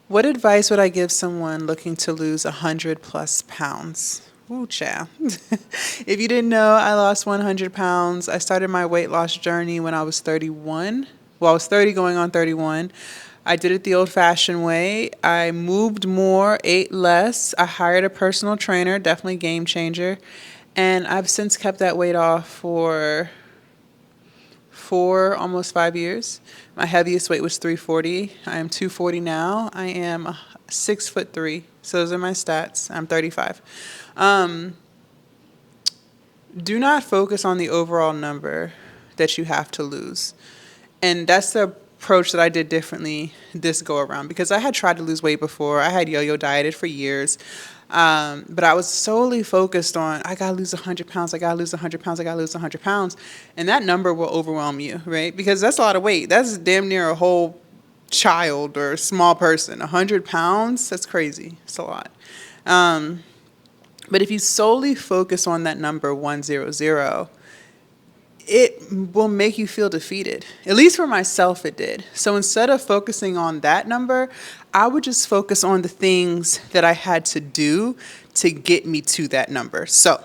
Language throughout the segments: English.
What advice would I give someone looking to lose 100 plus pounds? Ooh, child. If you didn't know, I lost 100 pounds. I started my weight loss journey when I was 31. Well, I was 30 going on 31. I did it the old fashioned way. I moved more, ate less. I hired a personal trainer, definitely game changer. And I've since kept that weight off for almost 5 years. My heaviest weight was 340. I am 240 now. I am 6'3". So those are my stats. I'm 35. Um, do not focus on the overall number that you have to lose. And that's the approach that I did differently this go around because I had tried to lose weight before. I had yo-yo dieted for years. But I was solely focused on, I gotta lose 100 pounds, I gotta lose 100 pounds, I gotta lose 100 pounds. And that number will overwhelm you, right? Because that's a lot of weight. That's damn near a whole child or small person. 100 pounds, that's crazy. It's a lot. Um, but if you solely focus on that number 100, it will make you feel defeated. At least for myself, it did. So instead of focusing on that number, I would just focus on the things that I had to do to get me to that number. So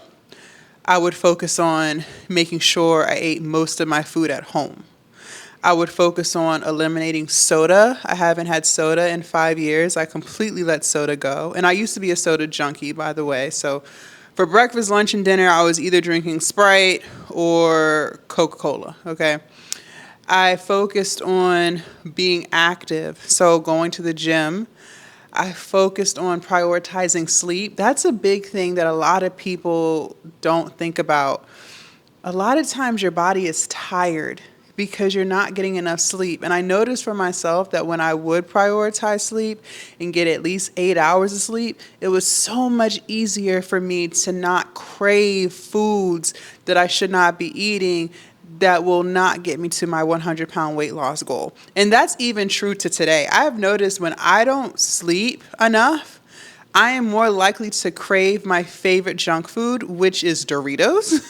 I would focus on making sure I ate most of my food at home. I would focus on eliminating soda. I haven't had soda in 5 years. I completely let soda go. And I used to be a soda junkie, by the way. So for breakfast, lunch, and dinner, I was either drinking Sprite or Coca-Cola, okay? I focused on being active, so going to the gym. I focused on prioritizing sleep. That's a big thing that a lot of people don't think about. A lot of times your body is tired because you're not getting enough sleep. And I noticed for myself that when I would prioritize sleep and get at least 8 hours of sleep, it was so much easier for me to not crave foods that I should not be eating that will not get me to my 100-pound weight loss goal. And that's even true to today. I have noticed when I don't sleep enough, I am more likely to crave my favorite junk food, which is Doritos,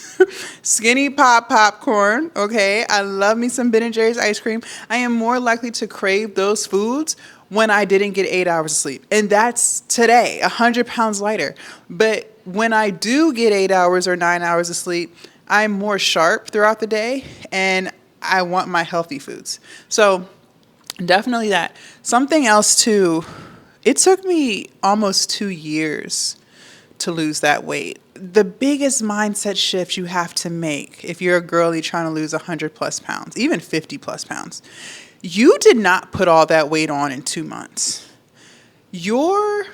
Skinny Pop popcorn, okay? I love me some Ben& Jerry's ice cream. I am more likely to crave those foods when I didn't get 8 hours of sleep. And that's today, 100 pounds lighter. But when I do get 8 hours or 9 hours of sleep, I'm more sharp throughout the day and I want my healthy foods. So definitely that. Something else too, it took me almost 2 years to lose that weight. The biggest mindset shift you have to make if you're a girlie trying to lose 100 plus pounds, even 50 plus pounds, you did not put all that weight on in 2 months. Your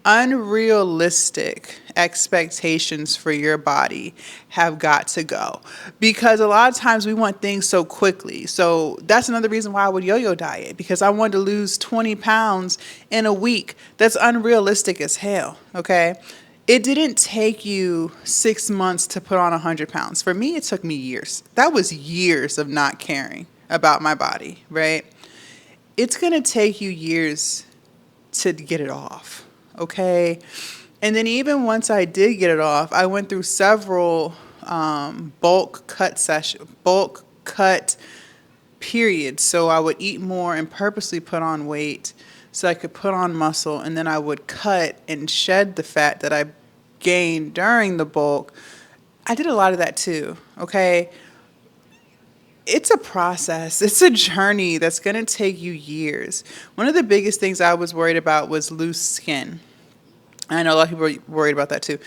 unrealistic expectations for your body have got to go because a lot of times we want things so quickly. So that's another reason why I would yo-yo diet, because I wanted to lose 20 pounds in a week. That's unrealistic as hell, okay? It didn't take you 6 months to put on 100 pounds. For me, it took me years. That was years of not caring about my body, right? It's going to take you years to get it off, okay? And then even once I did get it off, I went through several bulk cut periods. So I would eat more and purposely put on weight so I could put on muscle, and then I would cut and shed the fat that I gained during the bulk. I did a lot of that too, okay? It's a process. It's a journey that's going to take you years. One of the biggest things I was worried about was loose skin. I know a lot of people are worried about that too.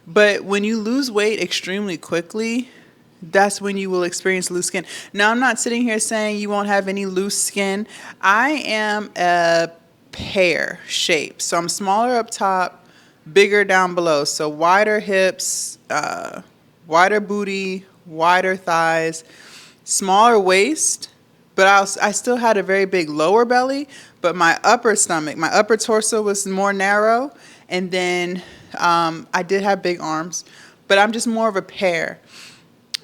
But when you lose weight extremely quickly, that's when you will experience loose skin. Now, I'm not sitting here saying you won't have any loose skin. I am a pear shape. So I'm smaller up top, bigger down below. So wider hips, wider booty, wider thighs, smaller waist, but I still had a very big lower belly, but my upper stomach, my upper torso was more narrow, and then I did have big arms, but I'm just more of a pear.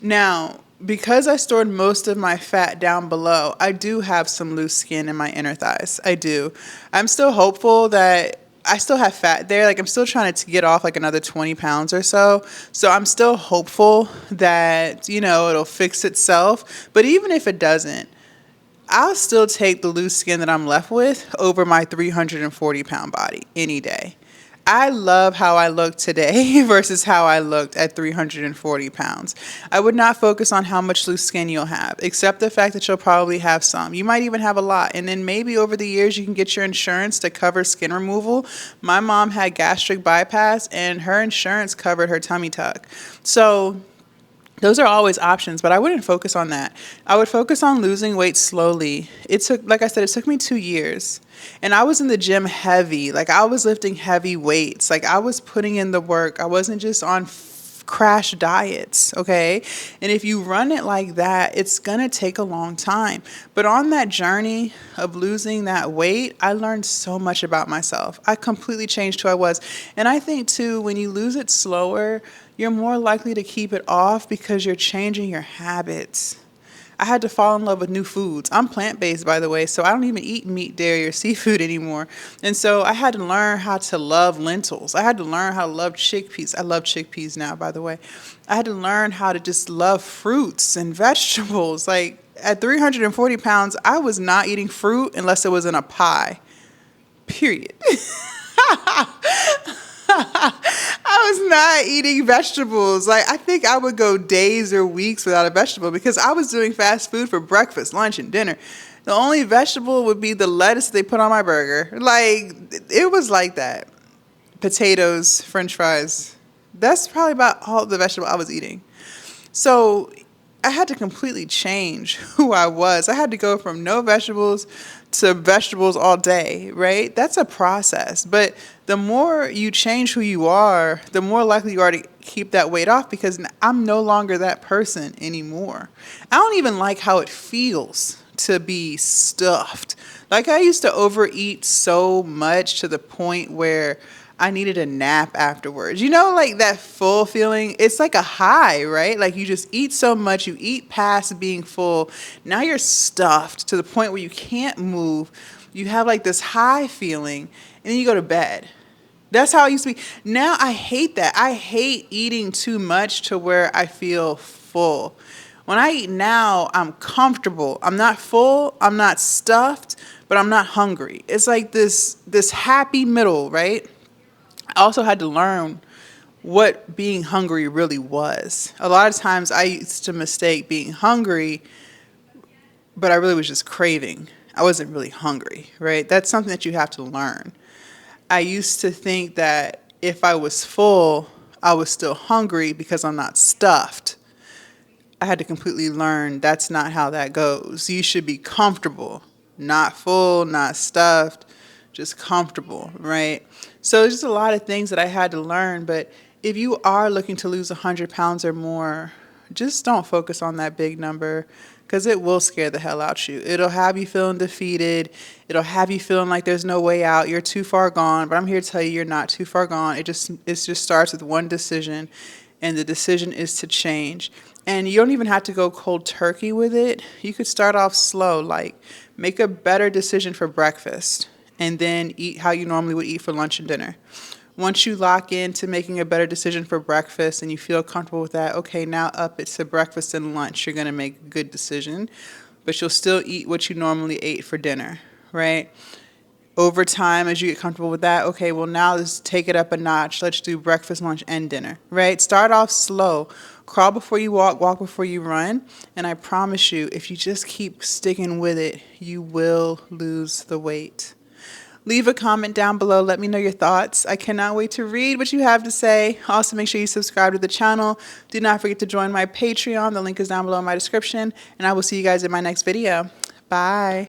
Now, because I stored most of my fat down below, I do have some loose skin in my inner thighs. I do. I'm still hopeful that I still have fat there. Like, I'm still trying to get off like another 20 pounds or so. So I'm still hopeful that, it'll fix itself. But even if it doesn't, I'll still take the loose skin that I'm left with over my 340-pound body any day. I love how I look today versus how I looked at 340 pounds. I would not focus on how much loose skin you'll have, except the fact that you'll probably have some. You might even have a lot. And then maybe over the years you can get your insurance to cover skin removal. My mom had gastric bypass and her insurance covered her tummy tuck. So those are always options, but I wouldn't focus on that. I would focus on losing weight slowly. It took, like I said, it took me 2 years. And I was in the gym heavy. Like I was lifting heavy weights. Like I was putting in the work. I wasn't just on crash diets, okay? And if you run it like that, it's gonna take a long time. But on that journey of losing that weight, I learned so much about myself. I completely changed who I was. And I think too, when you lose it slower, you're more likely to keep it off because you're changing your habits. I had to fall in love with new foods. I'm plant-based, by the way, so I don't even eat meat, dairy, or seafood anymore. And so I had to learn how to love lentils. I had to learn how to love chickpeas. I love chickpeas now, by the way. I had to learn how to just love fruits and vegetables. Like at 340 pounds, I was not eating fruit unless it was in a pie. Period. I was not eating vegetables. Like I think I would go days or weeks without a vegetable because I was doing fast food for breakfast, lunch, and dinner. The only vegetable would be the lettuce they put on my burger. Like it was like that. Potatoes, French fries. That's probably about all the vegetable I was eating. So I had to completely change who I was. I had to go from no vegetables to vegetables all day, right? That's a process. But the more you change who you are, the more likely you are to keep that weight off because I'm no longer that person anymore. I don't even like how it feels to be stuffed. Like I used to overeat so much to the point where I needed a nap afterwards. You know, like that full feeling, it's like a high, right? Like you just eat so much, you eat past being full. Now you're stuffed to the point where you can't move. You have like this high feeling and then you go to bed. That's how it used to be. Now I hate that. I hate eating too much to where I feel full. When I eat now, I'm comfortable. I'm not full, I'm not stuffed, but I'm not hungry. It's like this happy middle, right? I also had to learn what being hungry really was. A lot of times I used to mistake being hungry, but I really was just craving. I wasn't really hungry, right? That's something that you have to learn. I used to think that if I was full, I was still hungry because I'm not stuffed. I had to completely learn that's not how that goes. You should be comfortable, not full, not stuffed, just comfortable, right? So there's just a lot of things that I had to learn. But if you are looking to lose 100 pounds or more, just don't focus on that big number because it will scare the hell out you. It'll have you feeling defeated. It'll have you feeling like there's no way out. You're too far gone. But I'm here to tell you you're not too far gone. It just starts with one decision, and the decision is to change. And you don't even have to go cold turkey with it. You could start off slow, like make a better decision for breakfast and then eat how you normally would eat for lunch and dinner. Once you lock into making a better decision for breakfast and you feel comfortable with that, okay, now up it to breakfast and lunch. You're going to make a good decision, but you'll still eat what you normally ate for dinner, right? Over time, as you get comfortable with that, okay, well, now let's take it up a notch. Let's do breakfast, lunch, and dinner, right? Start off slow. Crawl before you walk, walk before you run. And I promise you, if you just keep sticking with it, you will lose the weight. Leave a comment down below. Let me know your thoughts. I cannot wait to read what you have to say. Also, make sure you subscribe to the channel. Do not forget to join my Patreon. The link is down below in my description. And I will see you guys in my next video. Bye.